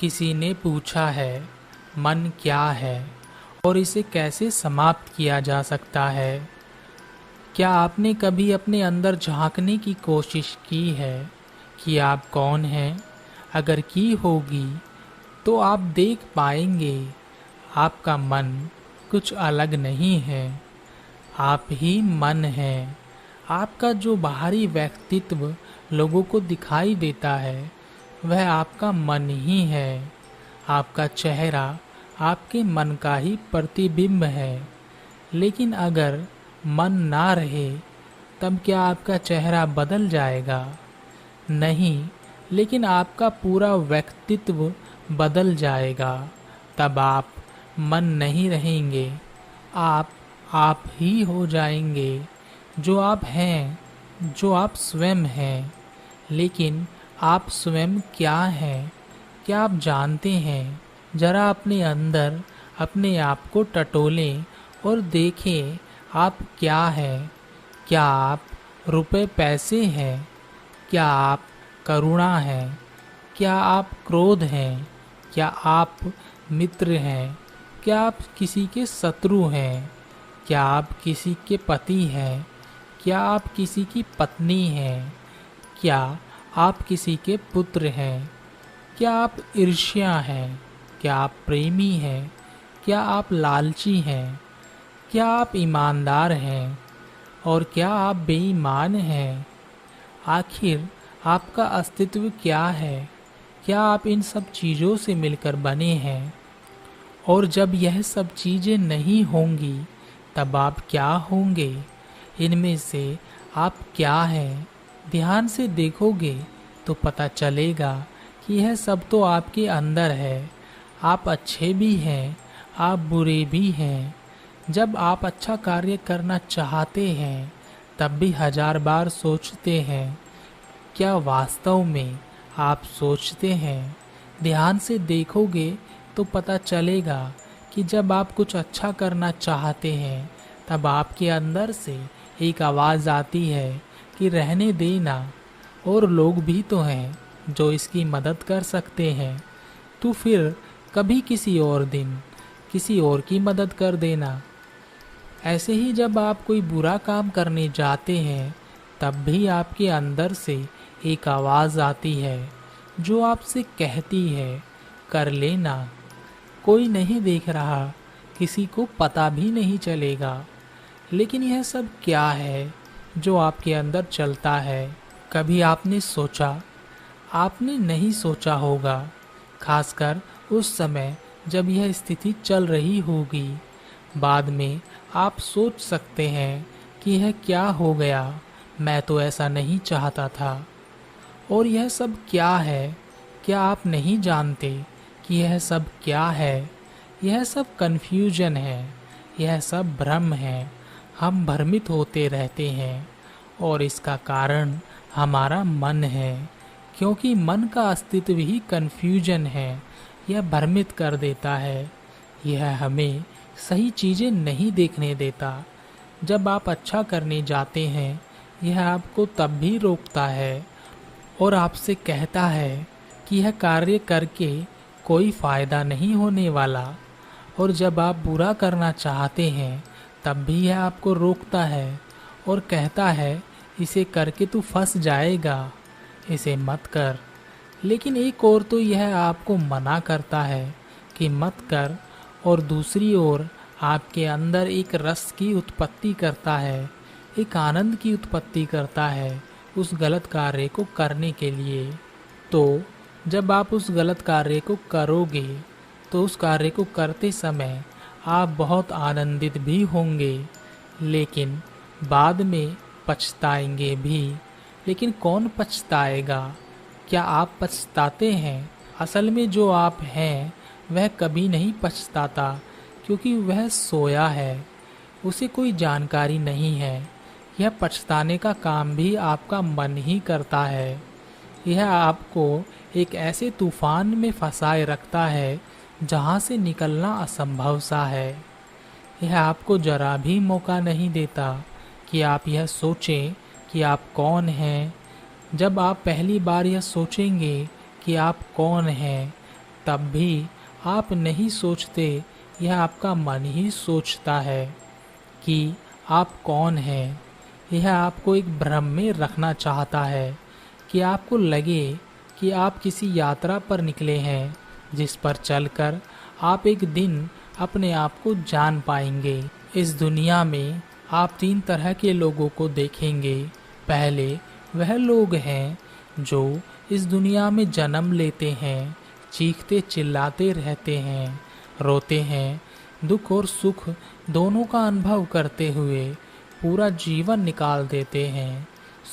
किसी ने पूछा है मन क्या है और इसे कैसे समाप्त किया जा सकता है। क्या आपने कभी अपने अंदर झांकने की कोशिश की है कि आप कौन हैं? अगर की होगी तो आप देख पाएंगे आपका मन कुछ अलग नहीं है, आप ही मन हैं। आपका जो बाहरी व्यक्तित्व लोगों को दिखाई देता है वह आपका मन ही है। आपका चेहरा आपके मन का ही प्रतिबिंब है। लेकिन अगर मन ना रहे तब क्या आपका चेहरा बदल जाएगा? नहीं, लेकिन आपका पूरा व्यक्तित्व बदल जाएगा। तब आप मन नहीं रहेंगे, आप ही हो जाएंगे, जो आप हैं, जो आप स्वयं हैं। लेकिन आप स्वयं क्या हैं? क्या आप जानते हैं? जरा अपने अंदर अपने आप को टटोलें और देखें आप क्या हैं। क्या आप रुपए पैसे हैं? क्या आप करुणा हैं? क्या आप क्रोध हैं? क्या आप मित्र हैं? क्या आप किसी के शत्रु हैं? क्या आप किसी के पति हैं? क्या आप किसी की पत्नी हैं? क्या आप किसी के पुत्र हैं? क्या आप ईर्ष्या हैं? क्या आप प्रेमी हैं? क्या आप लालची हैं? क्या आप ईमानदार हैं? और क्या आप बेईमान हैं? आखिर आपका अस्तित्व क्या है? क्या आप इन सब चीज़ों से मिलकर बने हैं? और जब यह सब चीज़ें नहीं होंगी तब आप क्या होंगे? इनमें से आप क्या हैं? ध्यान से देखोगे तो पता चलेगा कि यह सब तो आपके अंदर है। आप अच्छे भी हैं, आप बुरे भी हैं। जब आप अच्छा कार्य करना चाहते हैं तब भी 1000 बार सोचते हैं। क्या वास्तव में आप सोचते हैं? ध्यान से देखोगे तो पता चलेगा कि जब आप कुछ अच्छा करना चाहते हैं तब आपके अंदर से एक आवाज़ आती है कि रहने देना, और लोग भी तो हैं जो इसकी मदद कर सकते हैं। तो फिर कभी किसी और दिन किसी और की मदद कर देना। ऐसे ही जब आप कोई बुरा काम करने जाते हैं तब भी आपके अंदर से एक आवाज़ आती है जो आपसे कहती है कर लेना, कोई नहीं देख रहा, किसी को पता भी नहीं चलेगा। लेकिन यह सब क्या है जो आपके अंदर चलता है? कभी आपने सोचा? आपने नहीं सोचा होगा, खासकर उस समय जब यह स्थिति चल रही होगी। बाद में आप सोच सकते हैं कि यह क्या हो गया, मैं तो ऐसा नहीं चाहता था। और यह सब क्या है? क्या आप नहीं जानते कि यह सब क्या है? यह सब कन्फ्यूजन है, यह सब भ्रम है। हम भ्रमित होते रहते हैं और इसका कारण हमारा मन है, क्योंकि मन का अस्तित्व ही कन्फ्यूजन है। यह भ्रमित कर देता है, यह हमें सही चीज़ें नहीं देखने देता। जब आप अच्छा करने जाते हैं यह आपको तब भी रोकता है और आपसे कहता है कि यह कार्य करके कोई फ़ायदा नहीं होने वाला। और जब आप बुरा करना चाहते हैं तब भी यह आपको रोकता है और कहता है इसे करके तू फंस जाएगा, इसे मत कर। लेकिन एक और तो यह आपको मना करता है कि मत कर, और दूसरी ओर आपके अंदर एक रस की उत्पत्ति करता है, एक आनंद की उत्पत्ति करता है उस गलत कार्य को करने के लिए। तो जब आप उस गलत कार्य को करोगे तो उस कार्य को करते समय आप बहुत आनंदित भी होंगे, लेकिन बाद में पछताएंगे भी। लेकिन कौन पछताएगा? क्या आप पछताते हैं? असल में जो आप हैं वह कभी नहीं पछताता, क्योंकि वह सोया है, उसे कोई जानकारी नहीं है। यह पछताने का काम भी आपका मन ही करता है। यह आपको एक ऐसे तूफान में फंसाए रखता है जहाँ से निकलना असंभव सा है। यह आपको जरा भी मौका नहीं देता कि आप यह सोचें कि आप कौन हैं। जब आप पहली बार यह सोचेंगे कि आप कौन हैं, तब भी आप नहीं सोचते, यह आपका मन ही सोचता है कि आप कौन हैं। यह आपको एक भ्रम में रखना चाहता है कि आपको लगे कि आप किसी यात्रा पर निकले हैं, जिस पर चलकर आप एक दिन अपने आप को जान पाएंगे। इस दुनिया में आप 3 तरह के लोगों को देखेंगे। पहले वह लोग हैं जो इस दुनिया में जन्म लेते हैं, चीखते चिल्लाते रहते हैं, रोते हैं, दुख और सुख दोनों का अनुभव करते हुए पूरा जीवन निकाल देते हैं।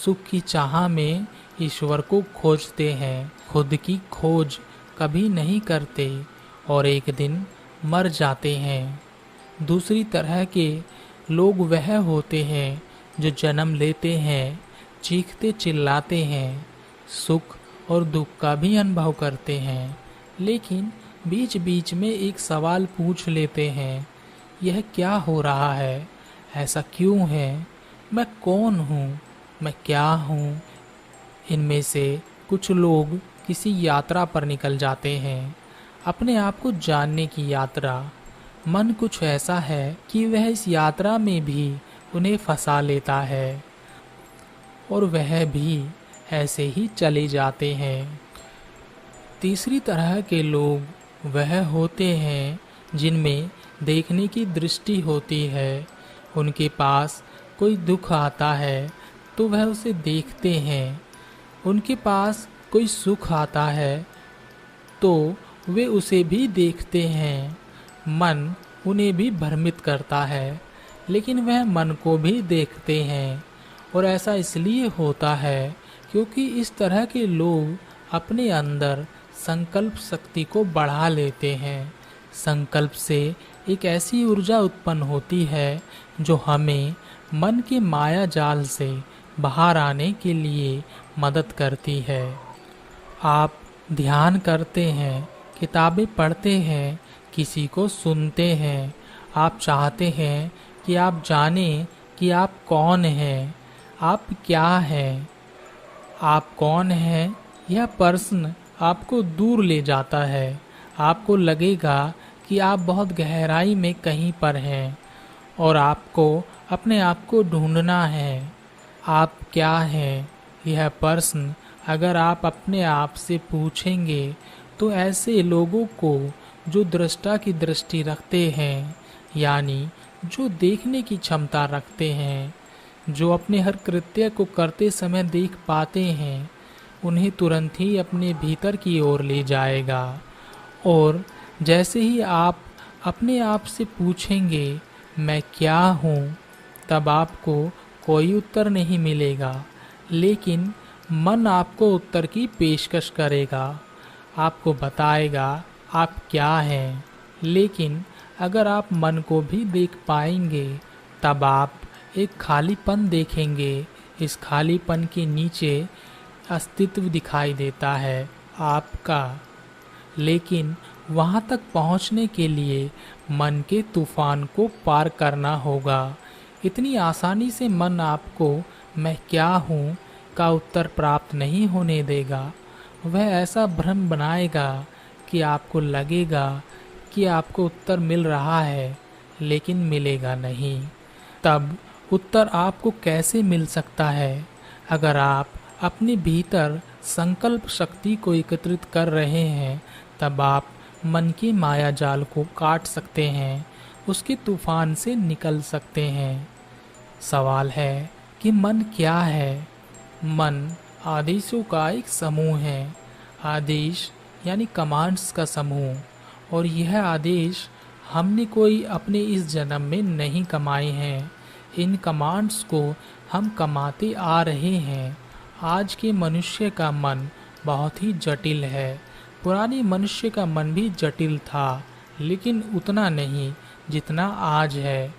सुख की चाह में ईश्वर को खोजते हैं, खुद की खोज कभी नहीं करते और एक दिन मर जाते हैं। दूसरी तरह के लोग वह होते हैं जो जन्म लेते हैं, चीखते चिल्लाते हैं, सुख और दुख का भी अनुभव करते हैं, लेकिन बीच बीच में एक सवाल पूछ लेते हैं, यह क्या हो रहा है, ऐसा क्यों है, मैं कौन हूँ, मैं क्या हूँ। इनमें से कुछ लोग किसी यात्रा पर निकल जाते हैं, अपने आप को जानने की यात्रा। मन कुछ ऐसा है कि वह इस यात्रा में भी उन्हें फंसा लेता है और वह भी ऐसे ही चले जाते हैं। तीसरी तरह के लोग वह होते हैं जिनमें देखने की दृष्टि होती है। उनके पास कोई दुख आता है तो वह उसे देखते हैं, उनके पास कोई सुख आता है तो वे उसे भी देखते हैं। मन उन्हें भी भ्रमित करता है, लेकिन वह मन को भी देखते हैं। और ऐसा इसलिए होता है क्योंकि इस तरह के लोग अपने अंदर संकल्प शक्ति को बढ़ा लेते हैं। संकल्प से एक ऐसी ऊर्जा उत्पन्न होती है जो हमें मन के माया जाल से बाहर आने के लिए मदद करती है। आप ध्यान करते हैं, किताबें पढ़ते हैं, किसी को सुनते हैं, आप चाहते हैं कि आप जानें कि आप कौन हैं, आप क्या हैं। आप कौन हैं, यह प्रश्न आपको दूर ले जाता है। आपको लगेगा कि आप बहुत गहराई में कहीं पर हैं और आपको अपने आप को ढूंढना है। आप क्या हैं, यह प्रश्न अगर आप अपने आप से पूछेंगे तो ऐसे लोगों को जो दृष्टा की दृष्टि रखते हैं, यानी जो देखने की क्षमता रखते हैं, जो अपने हर कृत्य को करते समय देख पाते हैं, उन्हें तुरंत ही अपने भीतर की ओर ले जाएगा। और जैसे ही आप अपने आप से पूछेंगे मैं क्या हूँ, तब आपको कोई उत्तर नहीं मिलेगा, लेकिन मन आपको उत्तर की पेशकश करेगा, आपको बताएगा आप क्या हैं। लेकिन अगर आप मन को भी देख पाएंगे तब आप एक खालीपन देखेंगे। इस खालीपन के नीचे अस्तित्व दिखाई देता है आपका, लेकिन वहाँ तक पहुँचने के लिए मन के तूफान को पार करना होगा। इतनी आसानी से मन आपको मैं क्या हूँ का उत्तर प्राप्त नहीं होने देगा। वह ऐसा भ्रम बनाएगा कि आपको लगेगा कि आपको उत्तर मिल रहा है, लेकिन मिलेगा नहीं। तब उत्तर आपको कैसे मिल सकता है? अगर आप अपने भीतर संकल्प शक्ति को एकत्रित कर रहे हैं, तब आप मन की माया जाल को काट सकते हैं, उसके तूफान से निकल सकते हैं। सवाल है कि मन क्या है? मन आदेशों का एक समूह है। आदेश यानी कमांड्स का समूह, और यह आदेश हमने कोई अपने इस जन्म में नहीं कमाए हैं। इन कमांड्स को हम कमाते आ रहे हैं। आज के मनुष्य का मन बहुत ही जटिल है। पुराने मनुष्य का मन भी जटिल था, लेकिन उतना नहीं जितना आज है।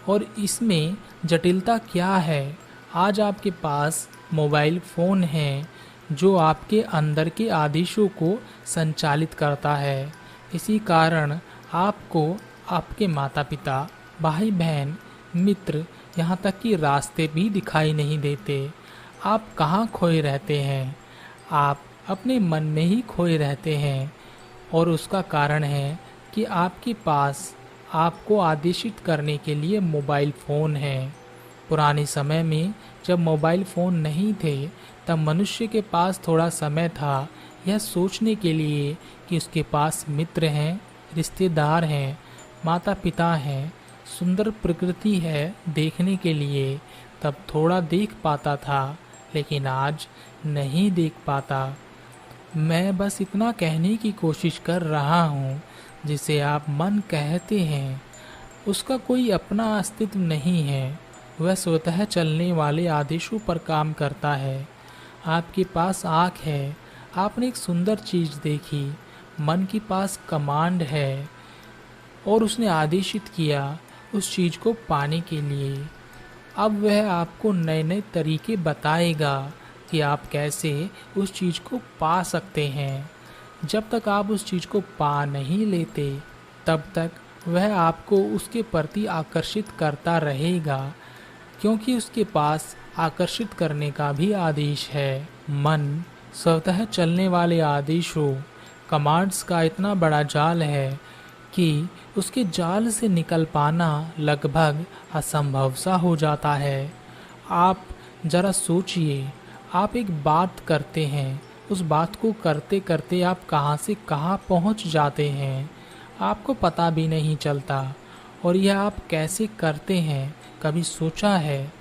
और इसमें जटिलता क्या है? आज आपके पास मोबाइल फ़ोन है जो आपके अंदर के आदेशों को संचालित करता है। इसी कारण आपको आपके माता पिता, भाई बहन, मित्र, यहाँ तक कि रास्ते भी दिखाई नहीं देते। आप कहाँ खोए रहते हैं? आप अपने मन में ही खोए रहते हैं। और उसका कारण है कि आपके पास आपको आदेशित करने के लिए मोबाइल फ़ोन है। पुराने समय में जब मोबाइल फ़ोन नहीं थे, तब मनुष्य के पास थोड़ा समय था यह सोचने के लिए कि उसके पास मित्र हैं, रिश्तेदार हैं, माता पिता हैं, सुंदर प्रकृति है देखने के लिए, तब थोड़ा देख पाता था, लेकिन आज नहीं देख पाता। मैं बस इतना कहने की कोशिश कर रहा हूँ, जिसे आप मन कहते हैं, उसका कोई अपना अस्तित्व नहीं है। वह स्वतः चलने वाले आदेशों पर काम करता है। आपके पास आँख है, आपने एक सुंदर चीज़ देखी, मन के पास कमांड है और उसने आदेशित किया उस चीज़ को पाने के लिए। अब वह आपको नए नए तरीके बताएगा कि आप कैसे उस चीज़ को पा सकते हैं। जब तक आप उस चीज़ को पा नहीं लेते, तब तक वह आपको उसके प्रति आकर्षित करता रहेगा, क्योंकि उसके पास आकर्षित करने का भी आदेश है। मन स्वतः चलने वाले आदेशों, कमांड्स का इतना बड़ा जाल है कि उसके जाल से निकल पाना लगभग असंभव सा हो जाता है। आप जरा सोचिए, आप एक बात करते हैं, उस बात को करते करते आप कहाँ से कहाँ पहुँच जाते हैं, आपको पता भी नहीं चलता। और यह आप कैसे करते हैं, कभी सोचा है?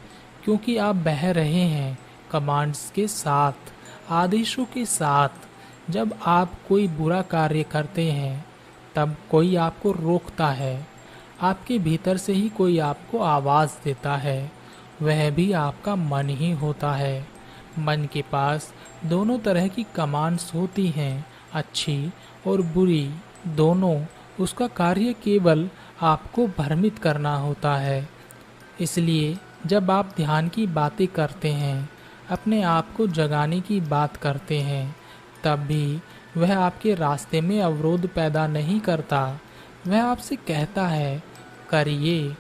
क्योंकि आप बह रहे हैं कमांड्स के साथ, आदेशों के साथ। जब आप कोई बुरा कार्य करते हैं, तब कोई आपको रोकता है, आपके भीतर से ही कोई आपको आवाज़ देता है, वह भी आपका मन ही होता है। मन के पास दोनों तरह की कमांड्स होती हैं, अच्छी और बुरी दोनों। उसका कार्य केवल आपको भ्रमित करना होता है। इसलिए जब आप ध्यान की बातें करते हैं, अपने आप को जगाने की बात करते हैं, तब भी वह आपके रास्ते में अवरोध पैदा नहीं करता। वह आपसे कहता है करिए,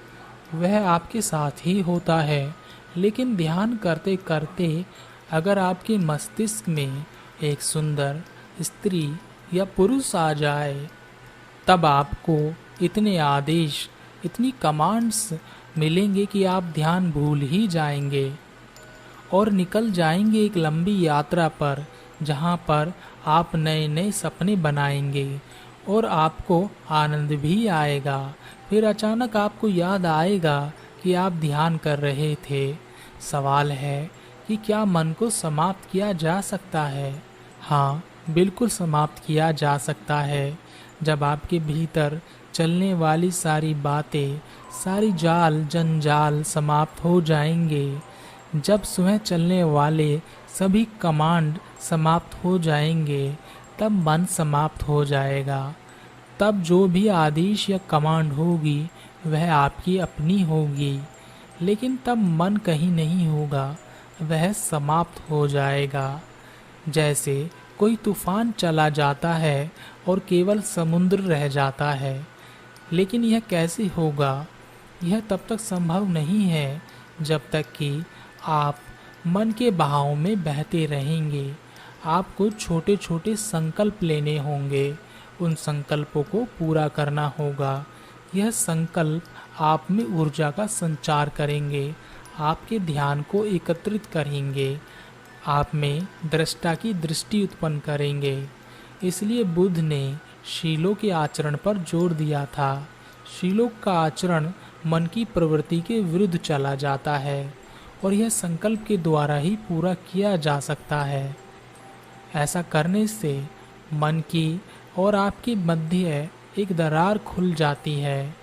वह आपके साथ ही होता है। लेकिन ध्यान करते करते अगर आपके मस्तिष्क में एक सुंदर स्त्री या पुरुष आ जाए, तब आपको इतने आदेश, इतनी कमांड्स मिलेंगे कि आप ध्यान भूल ही जाएंगे और निकल जाएंगे एक लंबी यात्रा पर, जहां पर आप नए नए सपने बनाएंगे और आपको आनंद भी आएगा। फिर अचानक आपको याद आएगा कि आप ध्यान कर रहे थे। सवाल है कि क्या मन को समाप्त किया जा सकता है? हाँ, बिल्कुल समाप्त किया जा सकता है। जब आपके भीतर चलने वाली सारी बातें, सारी जाल जंजाल समाप्त हो जाएंगे, जब स्वयं चलने वाले सभी कमांड समाप्त हो जाएंगे, तब मन समाप्त हो जाएगा। तब जो भी आदेश या कमांड होगी वह आपकी अपनी होगी, लेकिन तब मन कहीं नहीं होगा, वह समाप्त हो जाएगा। जैसे कोई तूफान चला जाता है और केवल समुद्र रह जाता है। लेकिन यह कैसे होगा? यह तब तक संभव नहीं है जब तक कि आप मन के बहाव में बहते रहेंगे। आपको छोटे छोटे संकल्प लेने होंगे, उन संकल्पों को पूरा करना होगा। यह संकल्प आप में ऊर्जा का संचार करेंगे, आपके ध्यान को एकत्रित करेंगे, आप में दृष्टा की दृष्टि उत्पन्न करेंगे। इसलिए बुद्ध ने शीलों के आचरण पर जोर दिया था। शीलों का आचरण मन की प्रवृत्ति के विरुद्ध चला जाता है और यह संकल्प के द्वारा ही पूरा किया जा सकता है। ऐसा करने से मन की और आपके मध्य एक दरार खुल जाती है।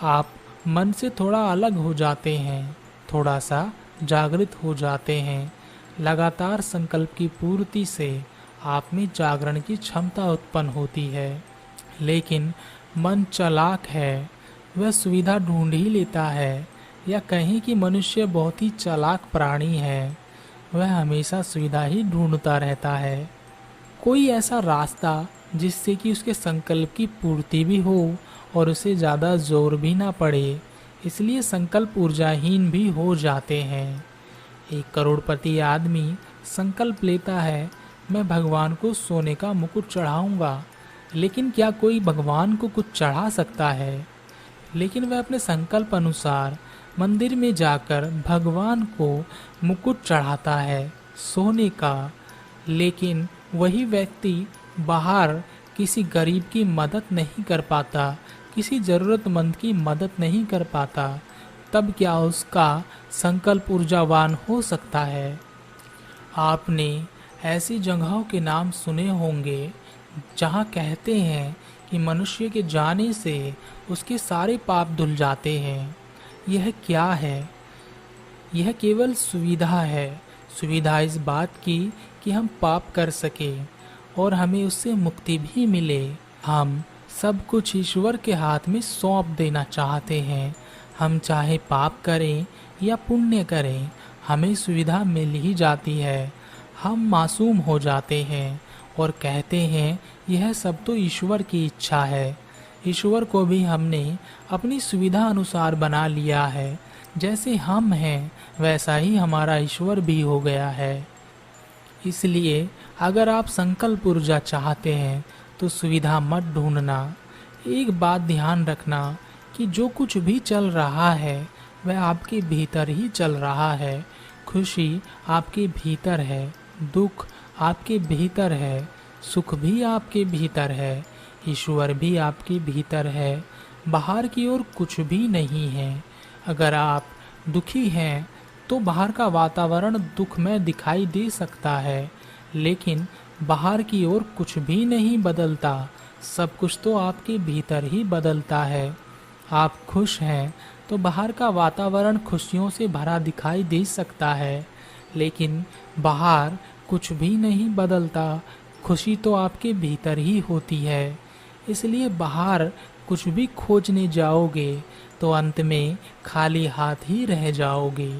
आप मन से थोड़ा अलग हो जाते हैं, थोड़ा सा जागृत हो जाते हैं। लगातार संकल्प की पूर्ति से आप में जागरण की क्षमता उत्पन्न होती है। लेकिन मन चालाक है, वह सुविधा ढूंढ ही लेता है, या कहें कि मनुष्य बहुत ही चालाक प्राणी है। वह हमेशा सुविधा ही ढूंढता रहता है, कोई ऐसा रास्ता जिससे कि उसके संकल्प की पूर्ति भी हो और उसे ज़्यादा जोर भी ना पड़े। इसलिए संकल्प ऊर्जाहीन भी हो जाते हैं। एक करोड़पति आदमी संकल्प लेता है, मैं भगवान को सोने का मुकुट चढ़ाऊंगा, लेकिन क्या कोई भगवान को कुछ चढ़ा सकता है? लेकिन वह अपने संकल्प अनुसार मंदिर में जाकर भगवान को मुकुट चढ़ाता है सोने का। लेकिन वही व्यक्ति बाहर किसी गरीब की मदद नहीं कर पाता, किसी ज़रूरतमंद की मदद नहीं कर पाता, तब क्या उसका संकल्प ऊर्जावान हो सकता है? आपने ऐसी जगहों के नाम सुने होंगे जहाँ कहते हैं कि मनुष्य के जाने से उसके सारे पाप धुल जाते हैं। यह क्या है? यह केवल सुविधा है। सुविधा इस बात की कि हम पाप कर सके और हमें उससे मुक्ति भी मिले। हम सब कुछ ईश्वर के हाथ में सौंप देना चाहते हैं। हम चाहे पाप करें या पुण्य करें, हमें सुविधा मिल ही जाती है। हम मासूम हो जाते हैं और कहते हैं यह सब तो ईश्वर की इच्छा है। ईश्वर को भी हमने अपनी सुविधा अनुसार बना लिया है। जैसे हम हैं वैसा ही हमारा ईश्वर भी हो गया है। इसलिए अगर आप संकल्प ऊर्जा चाहते हैं तो सुविधा मत ढूंढना। एक बात ध्यान रखना कि जो कुछ भी चल रहा है वह आपके भीतर ही चल रहा है। खुशी आपके भीतर है, दुख आपके भीतर है, सुख भी आपके भीतर है, ईश्वर भी आपके भीतर है। बाहर की ओर कुछ भी नहीं है। अगर आप दुखी हैं तो बाहर का वातावरण दुखमय दिखाई दे सकता है, लेकिन बाहर की ओर कुछ भी नहीं बदलता। सब कुछ तो आपके भीतर ही बदलता है। आप खुश हैं तो बाहर का वातावरण खुशियों से भरा दिखाई दे सकता है, लेकिन बाहर कुछ भी नहीं बदलता। खुशी तो आपके भीतर ही होती है। इसलिए बाहर कुछ भी खोजने जाओगे तो अंत में खाली हाथ ही रह जाओगे।